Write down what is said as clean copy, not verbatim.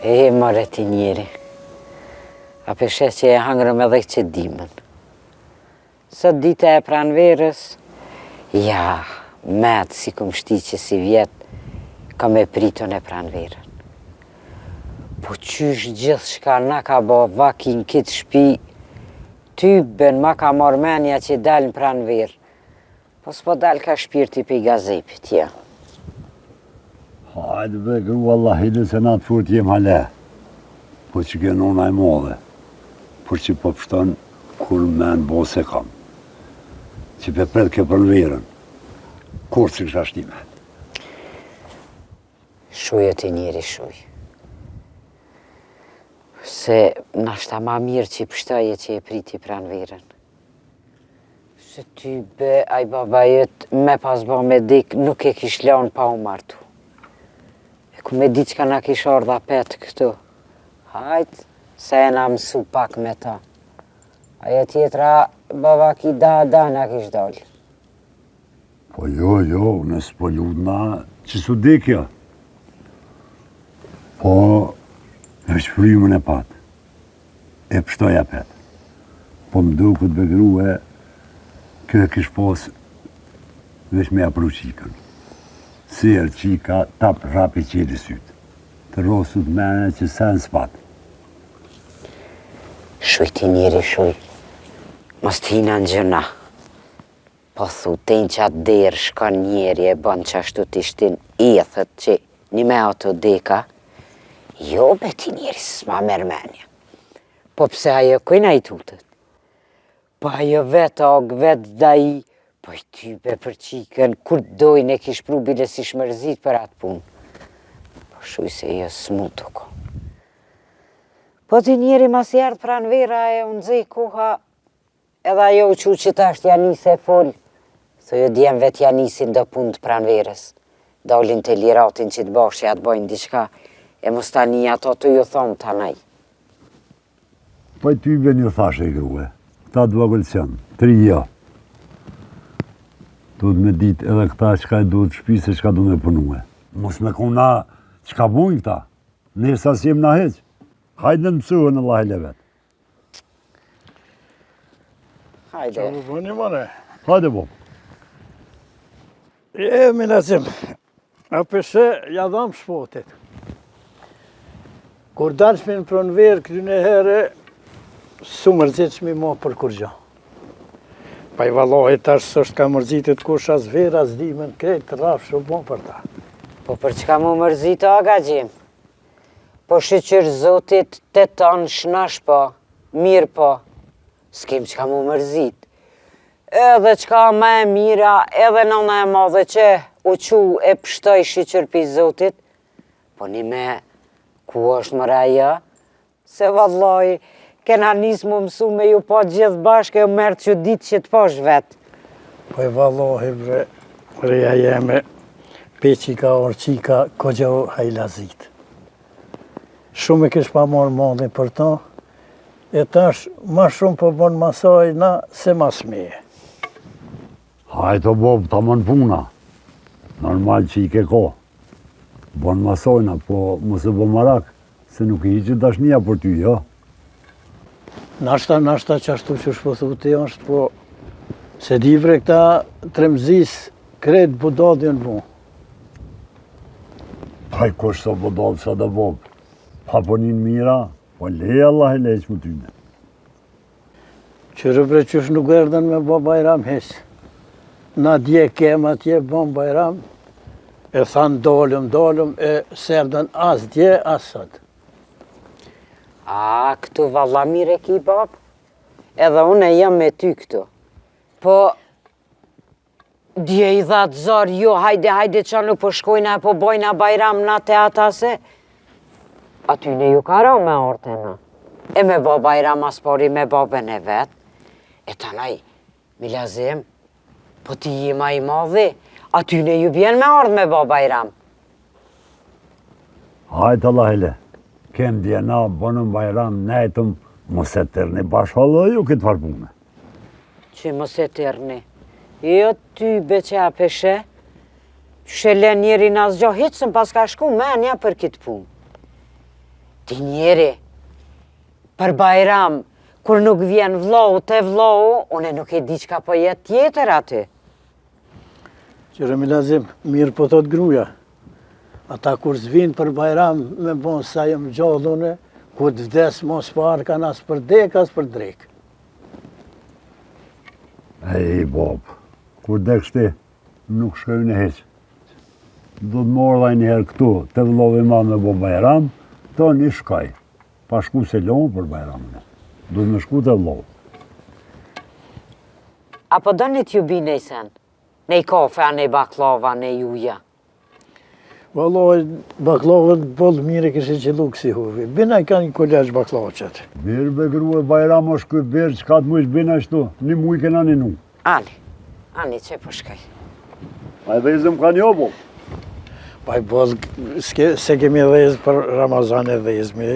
More ti njeri. A peshe që e hangrëm edhe që dimën. Sot dita e pranverës, ja, metë si kum shti që si vjetë, ka me pritën e pranverën. Po qysh gjithë shka na ka bo vakin kitë shpi, ty ben ma ka marrë menja që dalë në pranverë. Po s'po dalë ka shpirti për i gazepit, ja. Hajde be gru Allah hile se na të furt jem hale. Po që genona e modhe. Por që po pështon kur men bo se kam. Që pe pret ke pranverën. Kur që kësha shtime. Shuj e ti njeri shuj. Se nashta ma mirë që i pështoje që e priti pranverën. Se ty be, aj baba jetë, me pas bo me dik, nuk e kish lanë pa u martu. E ku me di që ka na kish ardha petë këtu. Hajtë, se e na mësu pak me ta. Ajo tjetra, baba ki da na kish dalë. Po jo, nësë po ludna që su dikja. Po, është frymën e patë. E pështoja petë. Po më dukut begrue, kjo e kish pos vesh me apru qikën. Sirë qika, tap rapi qeli sytë. Të rosut mene që sen s'patë. Shuj ti njeri shuj. Mos t'hina në gjëna. Po thu, ten që atë derë shkon njeri e bon që ashtu t'ishtin i e thët që një me ato deka. Jo be ti njeri s'ma mërmenja. Po pse ajo kujna i tutët? Po ajo vetë og, vetë da i. Po i ty be për qikën, kur dojnë e kish pru bile si shmërzit për atë punë. Po shuj se jo s'mutu ko. Po ti njeri mas jardë pranvera e unë zej koha, edhe ajo u që tashtë Janise e folë. Thë jo djem vetë Janisin do punë të pranverës. Dalin të liratin që të bashkë atë bojnë diçka, e mos tani ato të ju thonë tanaj. Po i ty be një thashe i grue, ta dvogël qënë, 3 jo. Duhet me ditë edhe këta qka e duhet shpi se qka du me punue. Mos me kuna qka bujnë këta, nërsa si jem na heq. Hajde në mësuhën Allah e levet. Hajde. Qa më bëni, mone? Hajde, Bob. Minazim, a përse ja dham shpotit. Kur dalshmi në pranverë këtyne herë, su mërzit shmi ma për kur gjo. Pa i valohi tash së është ka mërzitit kush as vera, as dimen, krejt rafë shumë bon për ta. Po për çka mu mërzit aga gjim? Po shqyqyr zotit të tonë shnash po, mirë po, s'kem qka mu mërzit. Edhe qka ma e mira, edhe nëna e madhe që u qu e pështoj shqyqyr pi zotit, po një me ku është mëra ja, se valloj, kena nisë mu mësu me ju po gjithë bashkë e mërë që ditë që të posh vetë. Po i valohi bre, reja jeme, peqika, orqika, kogjo hajlazit. Shumë e kish pa morë mondin për ta, e tash ma shumë po bon masaj na se mas meje. Hajto, Bob, ta mën puna. Normal që i ke ko. Bon masojna, po mos e bo marak, se nuk i hiqë dashnia për ty, jo? Nashta që ashtu që shpothu të është, po se divre këta tremzis kretë budodin mu. Paj kush sa budod sa da Bob. Pa ponin mira, po leja Allah e leq më tyne. Qërë bre qësh nuk erdhen me bo bajram hes. Na dje kem atje bon bajram, e thanë dolëm, e serdhen as dje, as sot. A, këtu valla mire ki, bab. Edhe unë e jam me ty këtu. Po, dje i dhatë zarë, jo, hajde që nuk po shkojna e po bojna bajram na te atase. Aty ne ju ka ra me ortena. E me bo bajram as pari me babën e vetë. E tanaj, Milazim, po ti jima i madhi, aty ne ju bjen me ardh me bo bajram. Hajt Allah e le. Kem djena, bonëm bajram, nejtëm, mos e tërni bashkallë ju këtë farpune. Që mos e tërni. Jo ty beqa peshe, shele njeri nas gjo, hitë sëm pas ka shku menja për këtë punë. Ti njeri, për Bajram, kur nuk vjen vllau te vllau, une nuk e di çka po jetë tjetër aty. Qire Milazim, mirë po thot gruja. Ata kur s'vinë për Bajram me bon sa jem gjallune, ku të vdes mos parë kanë as për dek, as për drek. Ej, Bob, kur deksh ti, nuk shkoj në heq. Do të morë dhe njëherë këtu, të vëllovi ma me bo Bajram, të një shkaj. Pa shku se lonë për Bajramën. Do të me shku të vëllovi. Apo do një t'ju bi nejsen? Nej kafe, a nej baklava, nej uja. Vallaj, baklavët bollë mire kështë që lukë si huvi. Bina i ka një kolegj baklava qëtë. Birë be grue Bajram është këtë birë, që ka të mujsh bina shtu, një muj kena një nu. Ani, që po shkaj? A e dhezëm ka një bo? Pa i bollë, se kemi dhezë për Ramazan e dhezëmi.